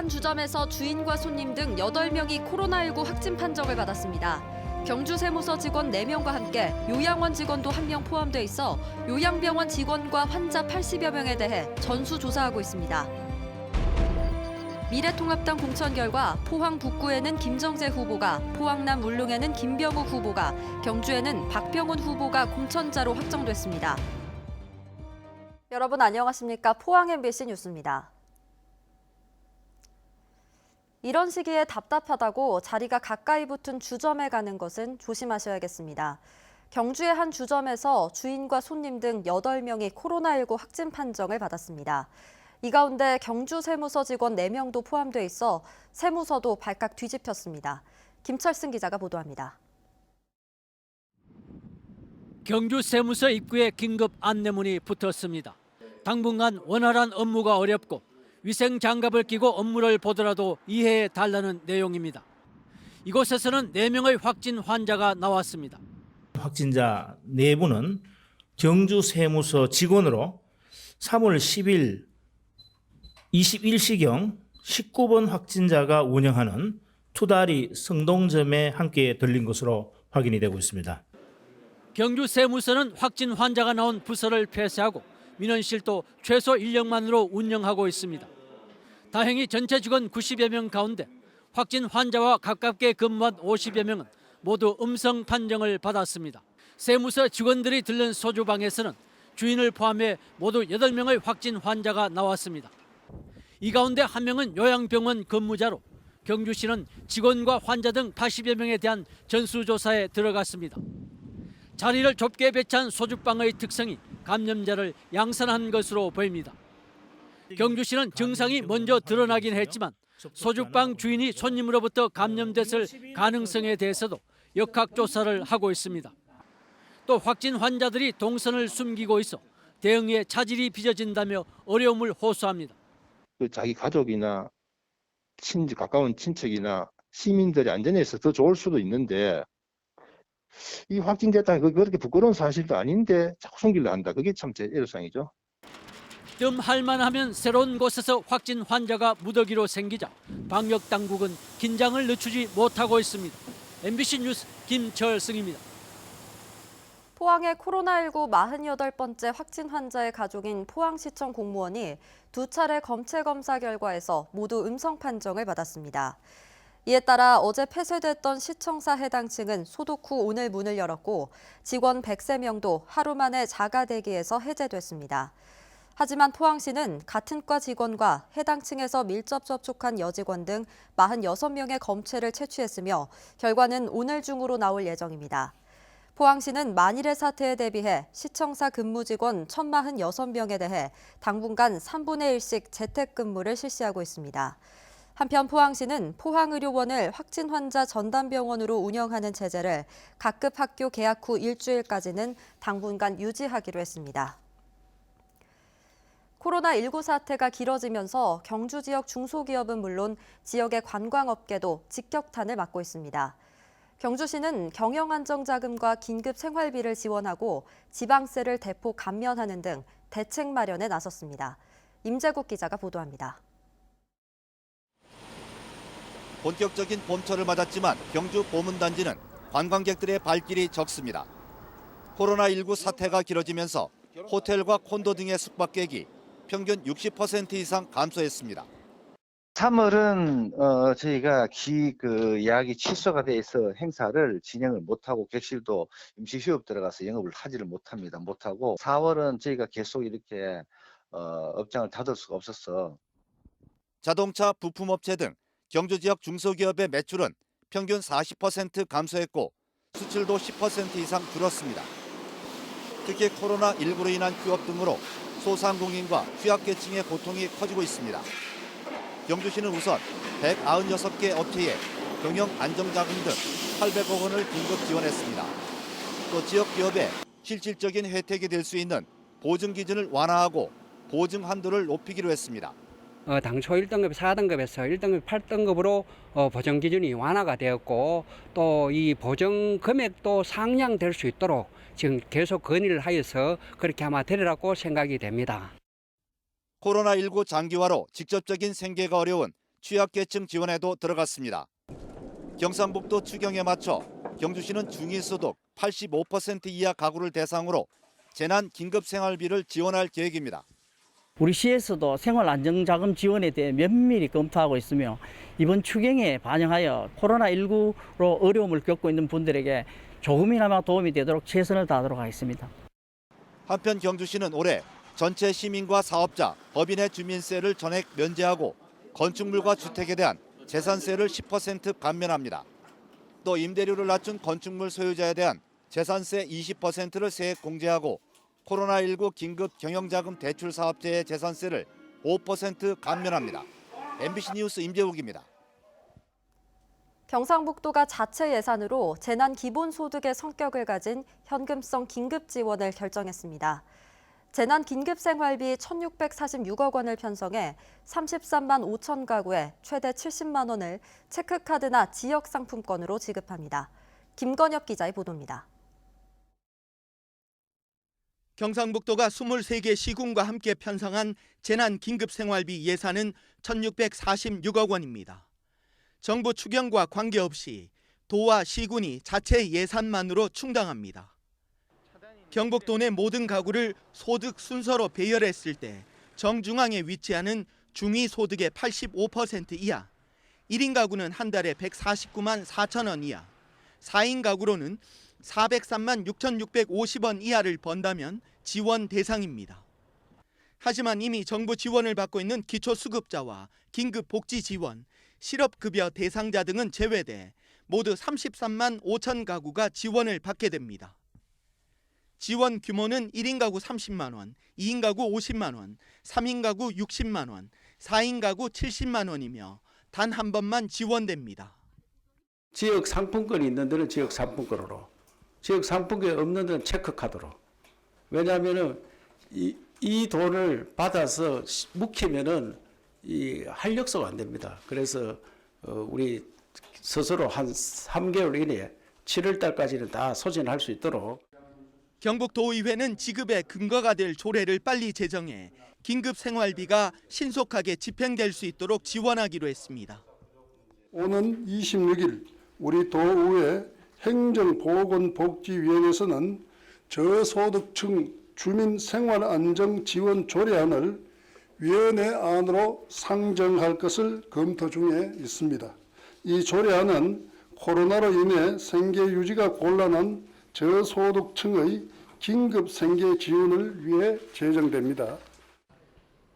한 주점에서 주인과 손님 등 8명이 코로나19 확진 판정을 받았습니다. 경주 세무서 직원 4명과 함께 요양원 직원도 1명 포함돼 있어 요양병원 직원과 환자 80여 명에 대해 전수조사하고 있습니다. 미래통합당 공천 결과 포항 북구에는 김정재 후보가, 포항남 울릉에는 김병우 후보가, 경주에는 박병훈 후보가 공천자로 확정됐습니다. 여러분 안녕하십니까? 포항 MBC 뉴스입니다. 이런 시기에 답답하다고 자리가 가까이 붙은 주점에 가는 것은 조심하셔야겠습니다. 경주의 한 주점에서 주인과 손님 등 8명이 코로나19 확진 판정을 받았습니다. 이 가운데 경주 세무서 직원 4명도 포함돼 있어 세무서도 발칵 뒤집혔습니다. 김철승 기자가 보도합니다. 경주 세무서 입구에 긴급 안내문이 붙었습니다. 당분간 원활한 업무가 어렵고 위생 장갑을 끼고 업무를 보더라도 이해해 달라는 내용입니다. 이곳에서는 4명의 확진 환자가 나왔습니다. 확진자 4분은 경주 세무서 직원으로 3월 10일 21시경 19번 확진자가 운영하는 투다리 성동점에 함께 들린 것으로 확인이 되고 있습니다. 경주 세무서는 확진 환자가 나온 부서를 폐쇄하고 민원실도 최소 인력만으로 운영하고 있습니다. 다행히 전체 직원 90여 명 가운데 확진 환자와 가깝게 근무한 50여 명은 모두 음성 판정을 받았습니다. 세무서 직원들이 들른 소주방에서는 주인을 포함해 모두 8명의 확진 환자가 나왔습니다. 이 가운데 1명은 요양병원 근무자로 경주시는 직원과 환자 등 80여 명에 대한 전수조사에 들어갔습니다. 자리를 좁게 배치한 소주방의 특성이 감염자를 양산한 것으로 보입니다. 경주시는 증상이 먼저 드러나긴 했지만 소주방 주인이 손님으로부터 감염됐을 가능성에 대해서도 역학조사를 하고 있습니다. 또 확진 환자들이 동선을 숨기고 있어 대응에 차질이 빚어진다며 어려움을 호소합니다. 자기 가족이나 가까운 친척이나 시민들이 안전에 있어서 더 좋을 수도 있는데 이 확진됐다는 그렇게 부끄러운 사실도 아닌데 자꾸 숨기려 한다. 그게 참 제 애로사항이죠. 뜸할만하면 새로운 곳에서 확진 환자가 무더기로 생기자 방역 당국은 긴장을 늦추지 못하고 있습니다. MBC 뉴스 김철승입니다. 포항의 코로나19 48번째 확진 환자의 가족인 포항시청 공무원이 2차례 검체 검사 결과에서 모두 음성 판정을 받았습니다. 이에 따라 어제 폐쇄됐던 시청사 해당 층은 소독 후 오늘 문을 열었고 직원 103명도 하루 만에 자가 대기에서 해제됐습니다. 하지만 포항시는 같은 과 직원과 해당 층에서 밀접 접촉한 여직원 등 46명의 검체를 채취했으며 결과는 오늘 중으로 나올 예정입니다. 포항시는 만일의 사태에 대비해 시청사 근무 직원 1,046명에 대해 당분간 3분의 1씩 재택근무를 실시하고 있습니다. 한편 포항시는 포항의료원을 확진 환자 전담병원으로 운영하는 체제를 각급 학교 개학 후 일주일까지는 당분간 유지하기로 했습니다. 코로나19 사태가 길어지면서 경주 지역 중소기업은 물론 지역의 관광업계도 직격탄을 맞고 있습니다. 경주시는 경영안정자금과 긴급 생활비를 지원하고 지방세를 대폭 감면하는 등 대책 마련에 나섰습니다. 임재국 기자가 보도합니다. 본격적인 봄철을 맞았지만 경주 보문단지는 관광객들의 발길이 적습니다. 코로나19 사태가 길어지면서 호텔과 콘도 등의 숙박객이 평균 60% 이상 감소했습니다. 3월은 저희가 예약이 취소가 돼 있어 행사를 진행을 못하고 객실도 임시 휴업 들어가서 영업을 하지를 못하고 4월은 저희가 계속 이렇게 업장을 닫을 수가 없었어. 자동차 부품업체 등 경주 지역 중소기업의 매출은 평균 40% 감소했고 수출도 10% 이상 줄었습니다. 특히 코로나19로 인한 휴업 등으로 소상공인과 취약계층의 고통이 커지고 있습니다. 경주시는 우선 196개 업체에 경영안정자금 등 800억 원을 긴급 지원했습니다. 또 지역 기업에 실질적인 혜택이 될 수 있는 보증 기준을 완화하고 보증 한도를 높이기로 했습니다. 당초 1등급 4등급에서 1등급 8등급으로 보정 기준이 완화가 되었고 또 이 보정 금액도 상향될 수 있도록 지금 계속 건의를 하여서 그렇게 아마 되리라고 생각이 됩니다. 코로나19 장기화로 직접적인 생계가 어려운 취약계층 지원에도 들어갔습니다. 경상북도 추경에 맞춰 경주시는 중위소득 85% 이하 가구를 대상으로 재난 긴급생활비를 지원할 계획입니다. 우리 시에서도 생활안정자금 지원에 대해 면밀히 검토하고 있으며 이번 추경에 반영하여 코로나19로 어려움을 겪고 있는 분들에게 조금이나마 도움이 되도록 최선을 다하도록 하겠습니다. 한편 경주시는 올해 전체 시민과 사업자, 법인의 주민세를 전액 면제하고 건축물과 주택에 대한 재산세를 10% 감면합니다. 또 임대료를 낮춘 건축물 소유자에 대한 재산세 20%를 세액 공제하고 코로나19 긴급 경영자금 대출 사업자의 재산세를 5% 감면합니다. MBC 뉴스 임재욱입니다. 경상북도가 자체 예산으로 재난 기본소득의 성격을 가진 현금성 긴급 지원을 결정했습니다. 재난 긴급생활비 1,646억 원을 편성해 33만 5천 가구에 최대 70만 원을 체크카드나 지역상품권으로 지급합니다. 김건엽 기자의 보도입니다. 경상북도가 23개 시군과 함께 편성한 재난 긴급생활비 예산은 1,646억 원입니다. 정부 추경과 관계없이 도와 시군이 자체 예산만으로 충당합니다. 경북도 내 모든 가구를 소득 순서로 배열했을 때 정중앙에 위치하는 중위소득의 85% 이하, 1인 가구는 한 달에 149만 4천 원 이하, 4인 가구로는 403만 6,650원 이하를 번다면 지원 대상입니다. 하지만 이미 정부 지원을 받고 있는 기초수급자와 긴급복지지원, 실업급여 대상자 등은 제외돼 모두 33만 5천 가구가 지원을 받게 됩니다. 지원 규모는 1인 가구 30만 원, 2인 가구 50만 원, 3인 가구 60만 원, 4인 가구 70만 원이며 단 한 번만 지원됩니다. 지역 상품권이 있는 데는 지역 상품권으로, 지역 상품권이 없는 데는 체크카드로. 왜냐하면은 이 돈을 받아서 묵히면은 이 활력소가 안 됩니다. 그래서 우리 스스로 한 3개월 이내에 7월 달까지는 다 소진할 수 있도록. 경북도의회는 지급의 근거가 될 조례를 빨리 제정해 긴급생활비가 신속하게 집행될 수 있도록 지원하기로 했습니다. 오는 26일 우리 도의회 행정보건복지위원회에서는 저소득층 주민생활안정지원 조례안을 위원회 안으로 상정할 것을 검토 중에 있습니다. 이 조례안은 코로나로 인해 생계 유지가 곤란한 저소득층의 긴급 생계 지원을 위해 제정됩니다.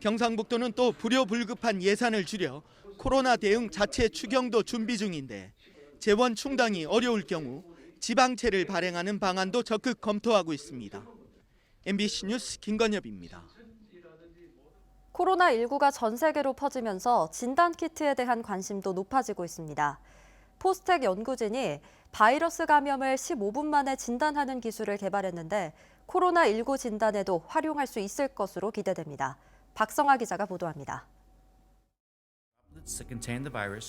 경상북도는 또 불효불급한 예산을 줄여 코로나 대응 자체 추경도 준비 중인데 재원 충당이 어려울 경우 지방채를 발행하는 방안도 적극 검토하고 있습니다. MBC 뉴스 김건엽입니다. 코로나19가 전 세계로 퍼지면서 진단키트에 대한 관심도 높아지고 있습니다. 포스텍 연구진이 바이러스 감염을 15분 만에 진단하는 기술을 개발했는데 코로나19 진단에도 활용할 수 있을 것으로 기대됩니다. 박성아 기자가 보도합니다.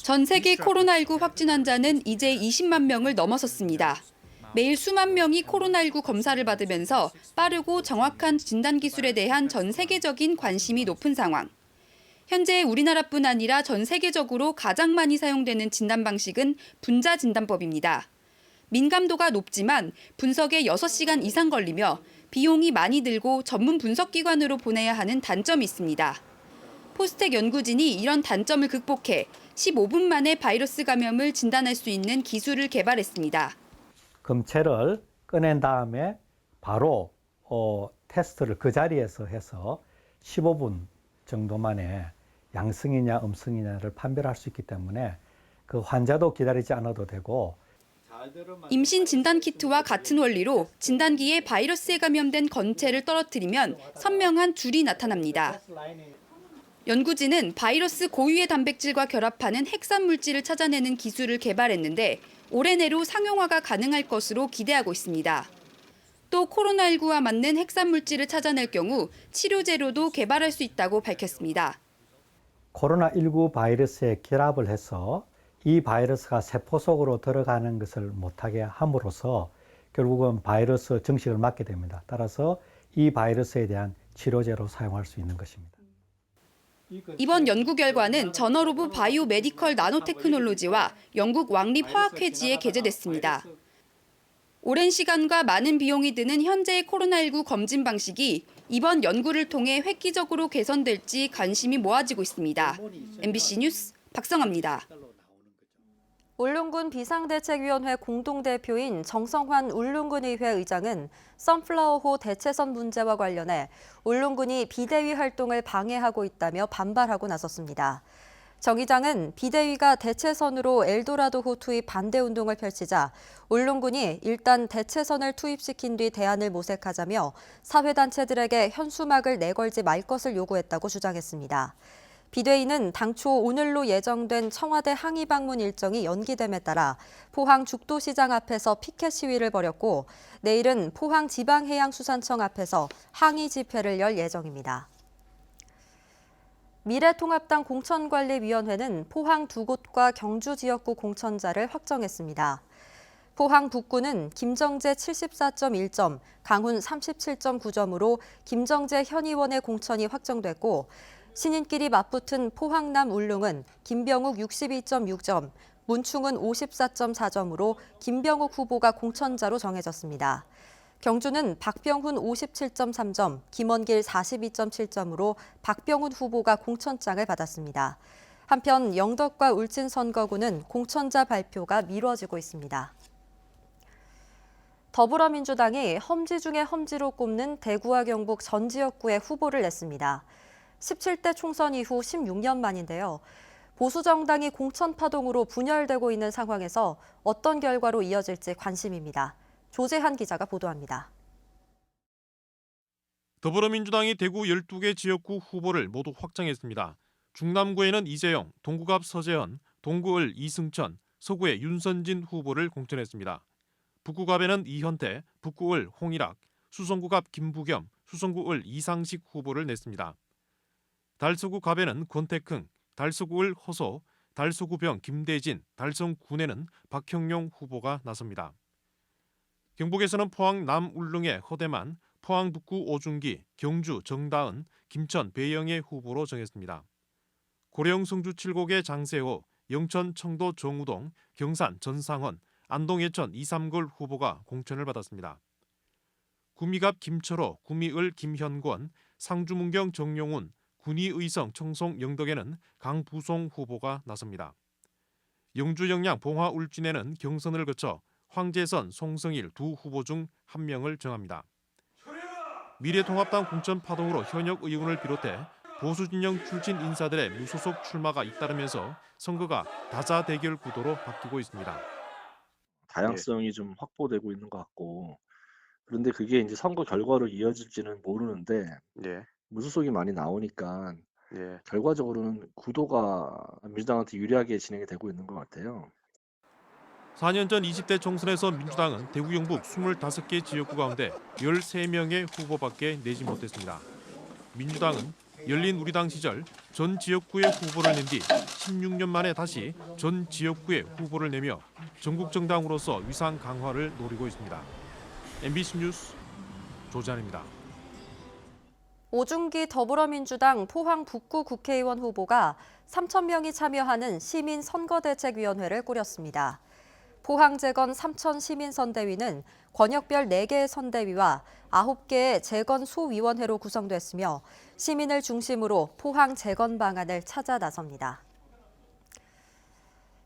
전 세계 코로나19 확진 환자는 이제 20만 명을 넘어섰습니다. 매일 수만 명이 코로나19 검사를 받으면서 빠르고 정확한 진단 기술에 대한 전 세계적인 관심이 높은 상황. 현재 우리나라뿐 아니라 전 세계적으로 가장 많이 사용되는 진단 방식은 분자 진단법입니다. 민감도가 높지만 분석에 6시간 이상 걸리며 비용이 많이 들고 전문 분석기관으로 보내야 하는 단점이 있습니다. 포스텍 연구진이 이런 단점을 극복해 15분 만에 바이러스 감염을 진단할 수 있는 기술을 개발했습니다. 검체를 꺼낸 다음에 바로 테스트를 그 자리에서 해서 15분 정도 만에 양성이냐 음성이냐를 판별할 수 있기 때문에 그 환자도 기다리지 않아도 되고. 임신 진단 키트와 같은 원리로 진단기에 바이러스에 감염된 건체를 떨어뜨리면 선명한 줄이 나타납니다. 연구진은 바이러스 고유의 단백질과 결합하는 핵산 물질을 찾아내는 기술을 개발했는데 올해 내로 상용화가 가능할 것으로 기대하고 있습니다. 또 코로나19와 맞는 핵산 물질을 찾아낼 경우 치료제로도 개발할 수 있다고 밝혔습니다. 코로나19 바이러스에 결합을 해서 이 바이러스가 세포 속으로 들어가는 것을 못하게 함으로써 결국은 바이러스 증식을 막게 됩니다. 따라서 이 바이러스에 대한 치료제로 사용할 수 있는 것입니다. 이번 연구 결과는 저널 오브 바이오 메디컬 나노테크놀로지와 영국 왕립화학회지에 게재됐습니다. 오랜 시간과 많은 비용이 드는 현재의 코로나19 검진 방식이 이번 연구를 통해 획기적으로 개선될지 관심이 모아지고 있습니다. MBC 뉴스 박성아입니다. 울릉군 비상대책위원회 공동대표인 정성환 울릉군의회 의장은 선플라워호 대체선 문제와 관련해 울릉군이 비대위 활동을 방해하고 있다며 반발하고 나섰습니다. 정 의장은 비대위가 대체선으로 엘도라도호 투입 반대 운동을 펼치자 울릉군이 일단 대체선을 투입시킨 뒤 대안을 모색하자며 사회단체들에게 현수막을 내걸지 말 것을 요구했다고 주장했습니다. 비대위는 당초 오늘로 예정된 청와대 항의 방문 일정이 연기됨에 따라 포항 죽도시장 앞에서 피켓 시위를 벌였고 내일은 포항 지방해양수산청 앞에서 항의 집회를 열 예정입니다. 미래통합당 공천관리위원회는 포항 두 곳과 경주 지역구 공천자를 확정했습니다. 포항 북구는 김정재 74.1점, 강훈 37.9점으로 김정재 현 의원의 공천이 확정됐고 신인끼리 맞붙은 포항남 울릉은 김병욱 62.6점, 문충은 54.4점으로 김병욱 후보가 공천자로 정해졌습니다. 경주는 박병훈 57.3점, 김원길 42.7점으로 박병훈 후보가 공천장을 받았습니다. 한편 영덕과 울진 선거구는 공천자 발표가 미뤄지고 있습니다. 더불어민주당이 험지 중에 험지로 꼽는 대구와 경북 전 지역구에 후보를 냈습니다. 17대 총선 이후 16년 만인데요. 보수정당이 공천 파동으로 분열되고 있는 상황에서 어떤 결과로 이어질지 관심입니다. 조재한 기자가 보도합니다. 더불어민주당이 대구 12개 지역구 후보를 모두 확정했습니다. 중남구에는 이재영, 동구갑 서재현, 동구을 이승천, 서구에 윤선진 후보를 공천했습니다. 북구갑에는 이현태, 북구을 홍일학, 수성구갑 김부겸, 수성구을 이상식 후보를 냈습니다. 달서구갑에는 권태흥, 달서구을 허소, 달서구병 김대진, 달성군에는 박형용 후보가 나섭니다. 경북에서는 포항 남울릉의 허대만, 포항 북구 오중기, 경주 정다은, 김천 배영의 후보로 정했습니다. 고령 성주 7곡의 장세호, 영천 청도 정우동, 경산 전상헌, 안동 예천 이삼걸 후보가 공천을 받았습니다. 구미갑 김철호, 구미을 김현권, 상주문경 정용훈, 군위의성 청송 영덕에는 강부송 후보가 나섭니다. 영주 영양 봉화 울진에는 경선을 거쳐 황재선, 송성일 두 후보 중 한 명을 정합니다. 미래통합당 공천 파동으로 현역 의원을 비롯해 보수진영 출신 인사들의 무소속 출마가 잇따르면서 선거가 다자대결 구도로 바뀌고 있습니다. 다양성이 좀 확보되고 있는 것 같고, 그런데 그게 이제 선거 결과로 이어질지는 모르는데 무소속이 많이 나오니까 결과적으로는 구도가 민주당한테 유리하게 진행이 되고 있는 것 같아요. 4년 전 20대 총선에서 민주당은 대구 경북 25개 지역구 가운데 13명의 후보밖에 내지 못했습니다. 민주당은 열린 우리당 시절 전 지역구에 후보를 낸 뒤 16년 만에 다시 전 지역구에 후보를 내며 전국 정당으로서 위상 강화를 노리고 있습니다. MBC 뉴스 조재한입니다. 오중기 더불어민주당 포항 북구 국회의원 후보가 3,000명이 참여하는 시민선거대책위원회를 꾸렸습니다. 포항재건 삼천시민선대위는 권역별 4개의 선대위와 9개의 재건소위원회로 구성됐으며 시민을 중심으로 포항 재건 방안을 찾아 나섭니다.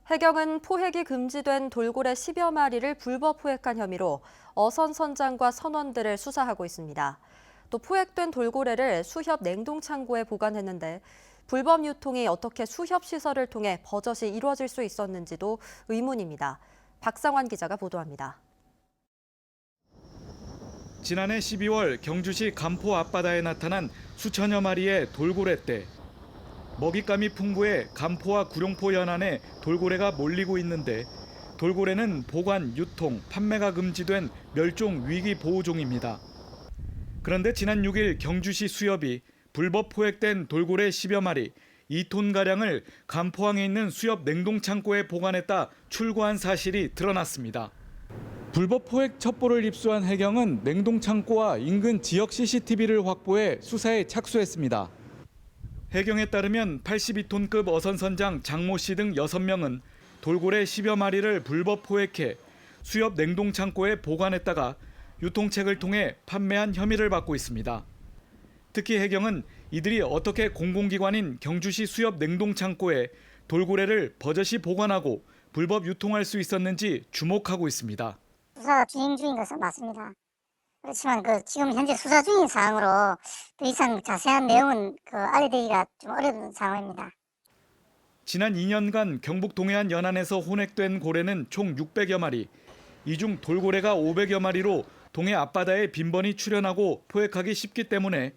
해경은 포획이 금지된 돌고래 10여 마리를 불법 포획한 혐의로 어선 선장과 선원들을 수사하고 있습니다. 또 포획된 돌고래를 수협 냉동창고에 보관했는데 불법 유통이 어떻게 수협 시설을 통해 버젓이 이루어질 수 있었는지도 의문입니다. 박상환 기자가 보도합니다. 지난해 12월 경주시 간포 앞바다에 나타난 수천여 마리의 돌고래떼. 먹잇감이 풍부해 간포와 구룡포 연안에 돌고래가 몰리고 있는데 돌고래는 보관, 유통, 판매가 금지된 멸종 위기 보호종입니다. 그런데 지난 6일 경주시 수협이 불법 포획된 돌고래 10여 마리, 2톤가량을 간포항에 있는 수협 냉동창고에 보관했다 출고한 사실이 드러났습니다. 불법 포획 첩보를 입수한 해경은 냉동창고와 인근 지역 CCTV를 확보해 수사에 착수했습니다. 해경에 따르면 82톤급 어선선장 장모 씨 등 6명은 돌고래 10여 마리를 불법 포획해 수협 냉동창고에 보관했다가 유통책을 통해 판매한 혐의를 받고 있습니다. 특히 해경은 이들이 어떻게 공공기관인 경주시 수협 냉동창고에 돌고래를 버젓이 보관하고 불법 유통할 수 있었는지 주목하고 있습니다. 수사가 진행 중인 것은 맞습니다. 그렇지만 지금 현재 수사 중인 사항으로 더 이상 자세한 내용은 알려드리기가 좀 어려운 상황입니다. 지난 2년간 경북 동해안 연안에서 혼액된 고래는 총 600여 마리, 이 중 돌고래가 500여 마리로 동해 앞바다에 빈번히 출현하고 포획하기 쉽기 때문에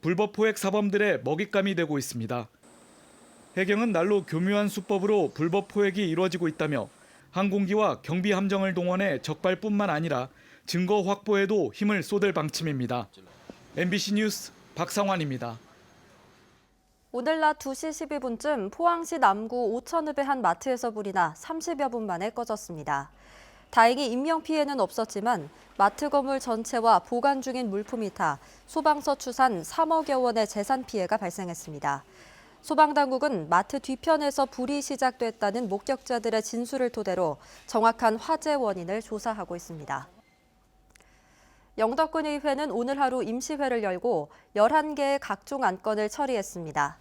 불법 포획 사범들의 먹잇감이 되고 있습니다. 해경은 날로 교묘한 수법으로 불법 포획이 이루어지고 있다며 항공기와 경비함정을 동원해 적발뿐만 아니라 증거 확보에도 힘을 쏟을 방침입니다. MBC 뉴스 박상환입니다. 오늘 낮 2시 12분쯤 포항시 남구 오천읍의 한 마트에서 불이 나 30여 분 만에 꺼졌습니다. 다행히 인명피해는 없었지만 마트 건물 전체와 보관 중인 물품이 타 소방서 추산 3억여 원의 재산 피해가 발생했습니다. 소방당국은 마트 뒤편에서 불이 시작됐다는 목격자들의 진술을 토대로 정확한 화재 원인을 조사하고 있습니다. 영덕군의회는 오늘 하루 임시회를 열고 11개의 각종 안건을 처리했습니다.